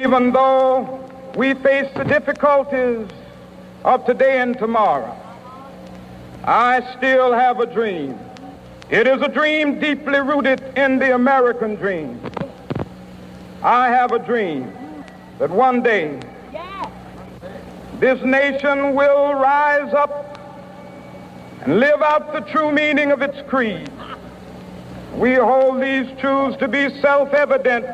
Even though we face the difficulties of today and tomorrow, I still have a dream. It is a dream deeply rooted in the American dream. I have a dream that one day this nation will rise up and live out the true meaning of its creed. We hold these truths to be self-evident,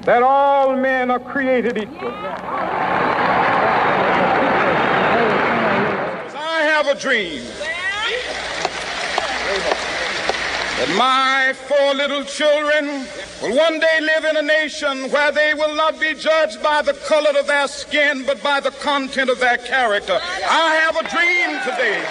that all men are created equal. I have a dream that my 4 little children will one day live in a nation where they will not be judged by the color of their skin, but by the content of their character. I have a dream today.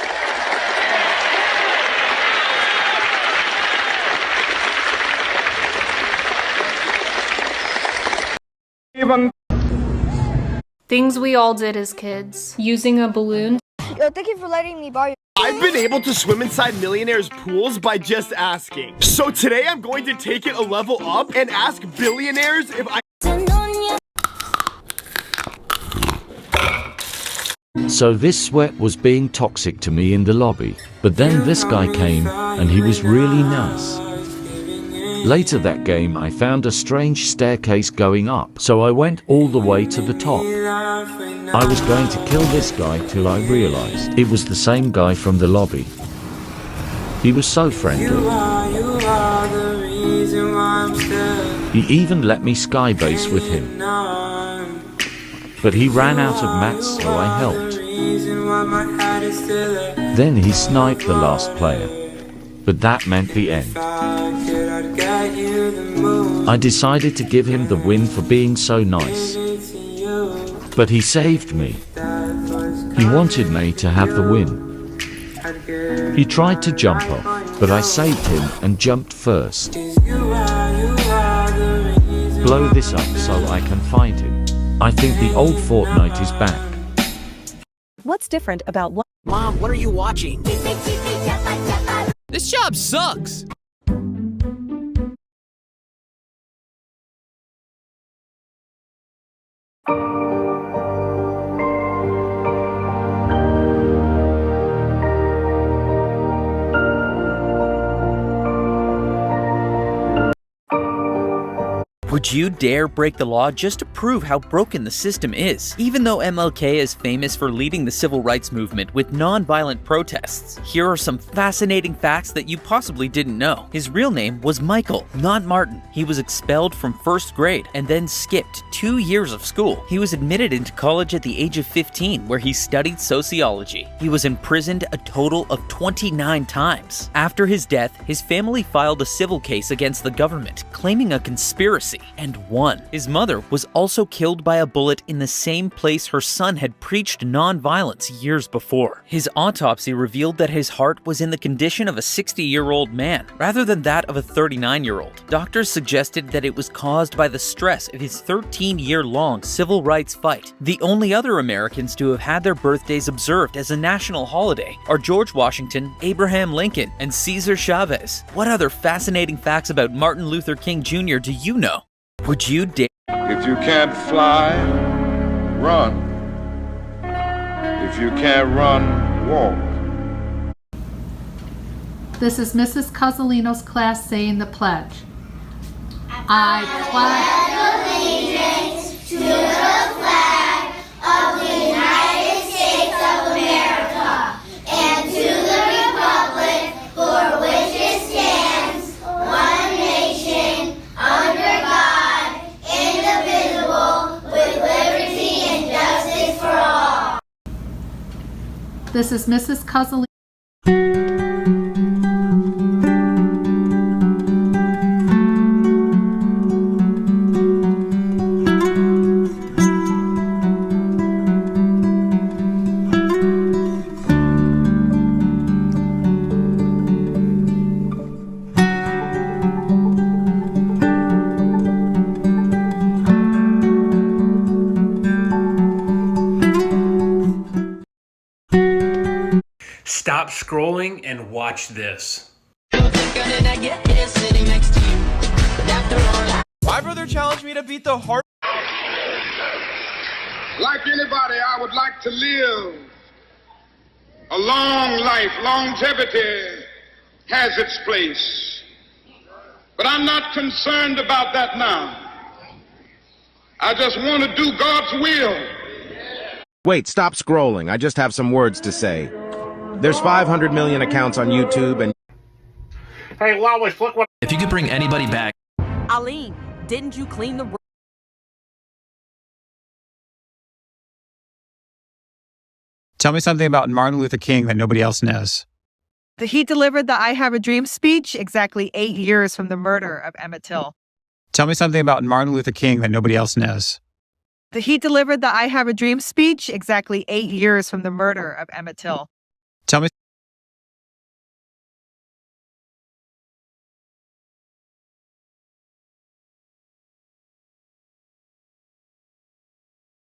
Things we all did as kids. Using a balloon. Yo, thank you for letting me borrow your... I've been able to swim inside millionaires' pools by just asking. So today I'm going to take it a level up and ask billionaires if I... So this sweat was being toxic to me in the lobby. But then this guy came, and he was really nice. Later that game I found a strange staircase going up, so I went all the way to the top. I was going to kill this guy till I realized it was the same guy from the lobby. He was so friendly. He even let me skybase with him. But he ran out of mats, so I helped. Then he sniped the last player. But that meant the end. I decided to give him the win for being so nice. But he saved me. He wanted me to have the win. He tried to jump off, but I saved him and jumped first. Blow this up so I can find him. I think the old Fortnite is back. What's different about what? Mom, what are you watching? This job sucks. Would you dare break the law just to prove how broken the system is? Even though MLK is famous for leading the civil rights movement with non-violent protests, here are some fascinating facts that you possibly didn't know. His real name was Michael, not Martin. He was expelled from first grade and then skipped 2 years of school. He was admitted into college at the age of 15, where he studied sociology. He was imprisoned a total of 29 times. After his death, his family filed a civil case against the government, claiming a conspiracy, and won. His mother was also killed by a bullet in the same place her son had preached non-violence years before. His autopsy revealed that his heart was in the condition of a 60-year-old man, rather than that of a 39-year-old. Doctors suggested that it was caused by the stress of his 13-year-long civil rights fight. The only other Americans to have had their birthdays observed as a national holiday are George Washington, Abraham Lincoln, and Cesar Chavez. What other fascinating facts about Martin Luther King Jr. do you know? Would you dare? If you can't fly, run. If you can't run, walk. This is Mrs. Cozzolino's class saying the pledge. I pledge allegiance to the flag of the United States of America and to the republic for which it stands, one nation, under God, indivisible, with liberty and justice for all. This is Mrs. Cozzolino. Stop scrolling and watch this. My brother challenged me to beat the hard... Like anybody, I would like to live a long life. Longevity has its place. But I'm not concerned about that now. I just want to do God's will. Wait, stop scrolling. I just have some words to say. There's 500 million accounts on YouTube and... Hey, Lois, look what... If you could bring anybody back... Aline, didn't you clean the room? Tell me something about Martin Luther King that nobody else knows. He delivered the I Have a Dream speech exactly 8 years from the murder of Emmett Till. Tell me something about Martin Luther King that nobody else knows. He delivered the I Have a Dream speech exactly 8 years from the murder of Emmett Till. Tell me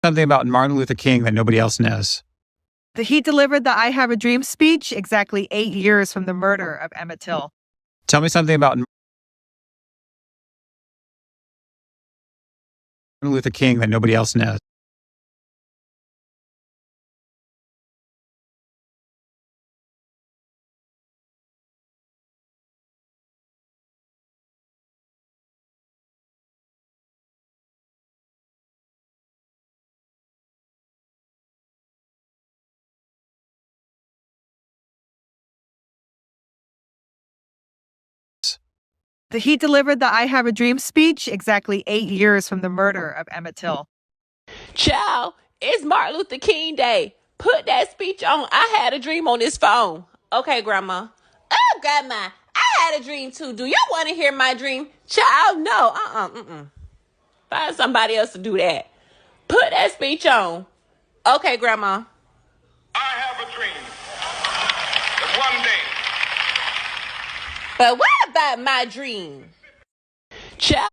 something about Martin Luther King that nobody else knows. He delivered the I Have a Dream speech exactly 8 years from the murder of Emmett Till. Tell me something about Martin Luther King that nobody else knows. He delivered the I Have a Dream speech exactly 8 years from the murder of Emmett Till. Child, it's Martin Luther King Day. Put that speech on I Had a Dream on this phone. Okay, Grandma. Oh, Grandma, I had a dream too. Do y'all want to hear my dream? Child, no. Find somebody else to do that. Put that speech on. Okay, Grandma. I have a dream that one day... But what about my dream? Child.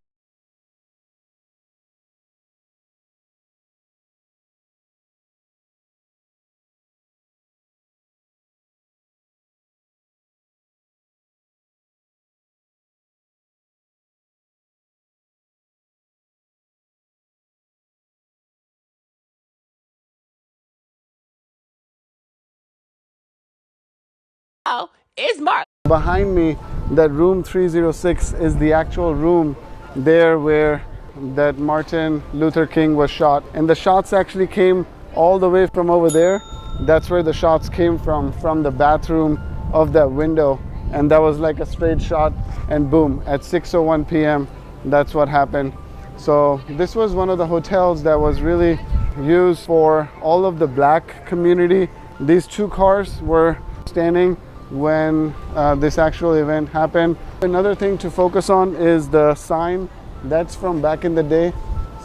It's Mark. Behind me, that room 306 is the actual room there where that Martin Luther King was shot. And the shots actually came all the way from over there. That's where the shots came from the bathroom of that window. And that was like a straight shot, and boom, at 6:01 p.m., that's what happened. So this was one of the hotels that was really used for all of the black community. These two cars were standing when this actual event happened. Another thing to focus on is the sign. That's from back in the day.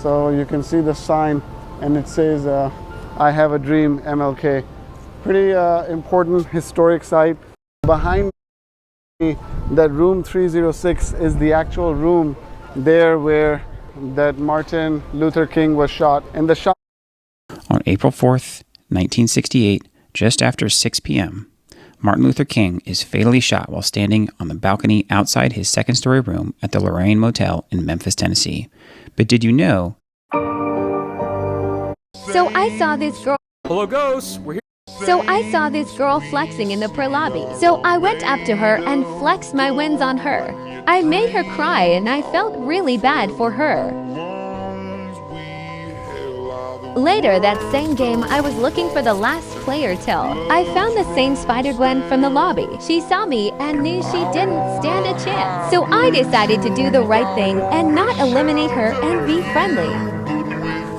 So you can see the sign and it says, I have a dream, MLK. Pretty important historic site. Behind me, that room 306 is the actual room there where that Martin Luther King was shot. And the shot on April 4th, 1968, just after 6 p.m., Martin Luther King is fatally shot while standing on the balcony outside his second-story room at the Lorraine Motel in Memphis, Tennessee. But did you know? So I saw this girl. Hello, ghosts. We're here. So I saw this girl flexing in the pre-lobby. So I went up to her and flexed my wins on her. I made her cry and I felt really bad for her. Later that same game, I was looking for the last player till I found the same Spider-Gwen from the lobby. She saw me and knew she didn't stand a chance. So I decided to do the right thing and not eliminate her and be friendly.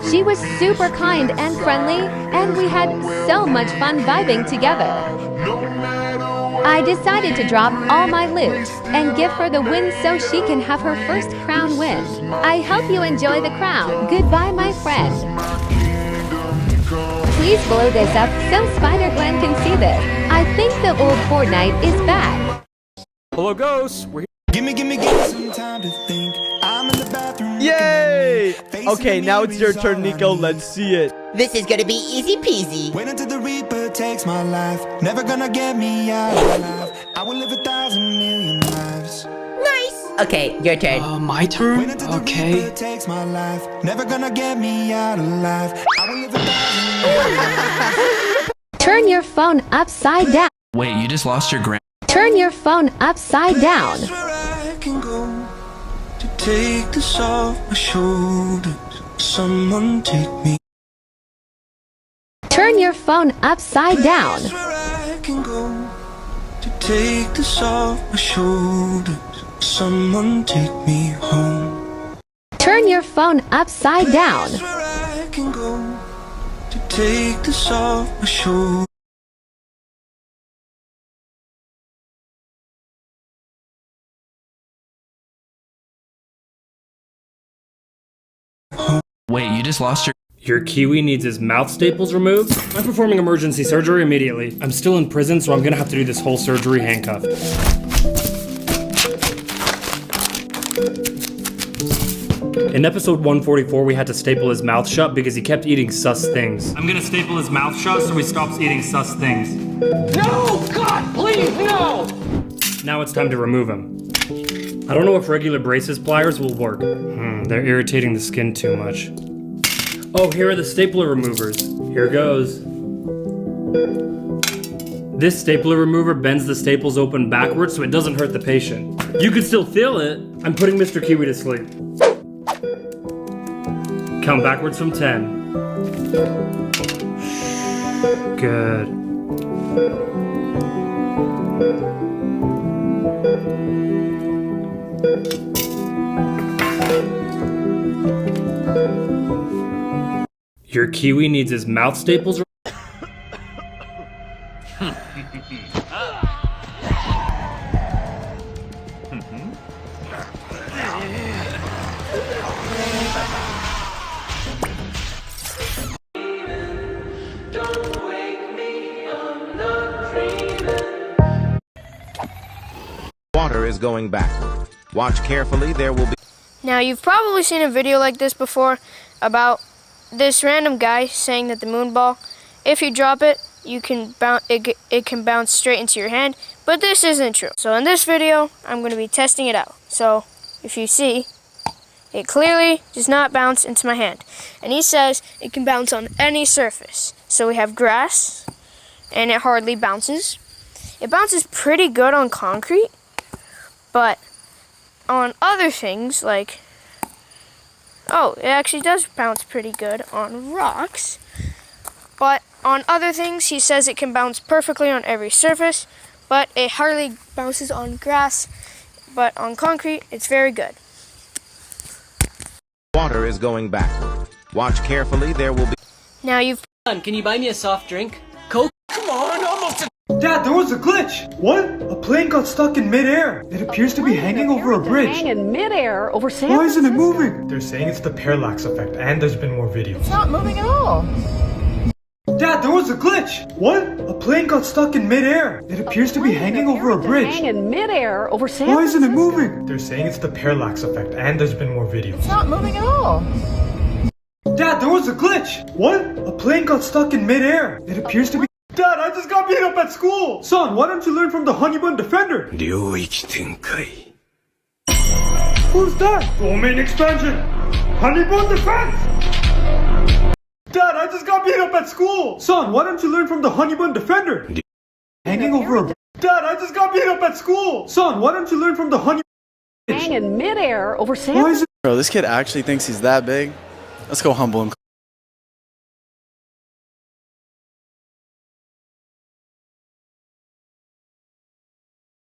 She was super kind and friendly, and we had so much fun vibing together. I decided to drop all my loot and give her the win so she can have her first crown win. I hope you enjoy the crown. Goodbye, my friend. Please blow this up so Spider-Gwen can see this. I think the old Fortnite is back. Hello, ghosts. We're here. Give me some time to think. I'm in the bathroom. Yay! Okay, now it's your turn, Nico. Let's see it. This is gonna be easy peasy. Wait until the Reaper takes my life. Never gonna get me out alive. I will live 1,000 million lives. Nice! Okay, your turn. My turn? Okay. Takes my life, never gonna get me out alive. I will live 1,000 Turn your phone upside down. Wait, you just lost your grand. Turn your phone upside down. I can go to take this off my shoulders. Someone take me. Turn your phone upside down. I can go to take this off my shoulders. Someone take me home. Turn your phone upside down. I can go to take this off my shoulders. Wait, you just lost your. Your Kiwi needs his mouth staples removed? I'm performing emergency surgery immediately. I'm still in prison, so I'm gonna have to do this whole surgery handcuffed. In episode 144, we had to staple his mouth shut because he kept eating sus things. I'm gonna staple his mouth shut so he stops eating sus things. No! God, please, no! Now it's time to remove him. I don't know if regular braces pliers will work. They're irritating the skin too much. Oh, here are the stapler removers. Here goes. This stapler remover bends the staples open backwards so it doesn't hurt the patient. You can still feel it. I'm putting Mr. Kiwi to sleep. Count backwards from 10. Good. Your Kiwi needs his mouth staples. Water is going backward. Watch carefully, there will be... Now, you've probably seen a video like this before about this random guy saying that the moon ball, if you drop it, it can bounce straight into your hand, but this isn't true. So in this video, I'm going to be testing it out. So if you see, it clearly does not bounce into my hand. And he says it can bounce on any surface. So we have grass, and it hardly bounces. It bounces pretty good on concrete, but on other things like, oh, it actually does bounce pretty good on rocks. But on other things, he says it can bounce perfectly on every surface, but it hardly bounces on grass. But on concrete, it's very good. Water is going backward. Watch carefully, there will be... Now you've... Can you buy me a soft drink? Coke? Come on, almost. Dad, there was a glitch! What? A plane got stuck in midair. It appears to be hanging over a bridge. Hanging in midair over San Why isn't it Francisco? moving? They're saying it's the parallax effect, and there's been more videos. It's not moving at all. Dad, there was a glitch! What? A plane got stuck in midair. It appears to be hanging over a bridge. Hanging in midair over San Why Francisco. isn't it moving? They're saying it's the parallax effect, and there's been more videos. It's not moving at all. Dad, there was a glitch! What? A plane got stuck in midair. It appears to be... Dad, I just got beat up at school! Son, why don't you learn from the Honeybun Defender? Who's that? Domain expansion! Honeybun Defense! Dad, I just got beat up at school! Son, why don't you learn from the Honeybun Defender? Hanging over a... Dad, I just got beat up at school! Son, why don't you learn from the Honey... Hanging in midair over San Why is it... Bro, this kid actually thinks he's that big. Let's go humble him.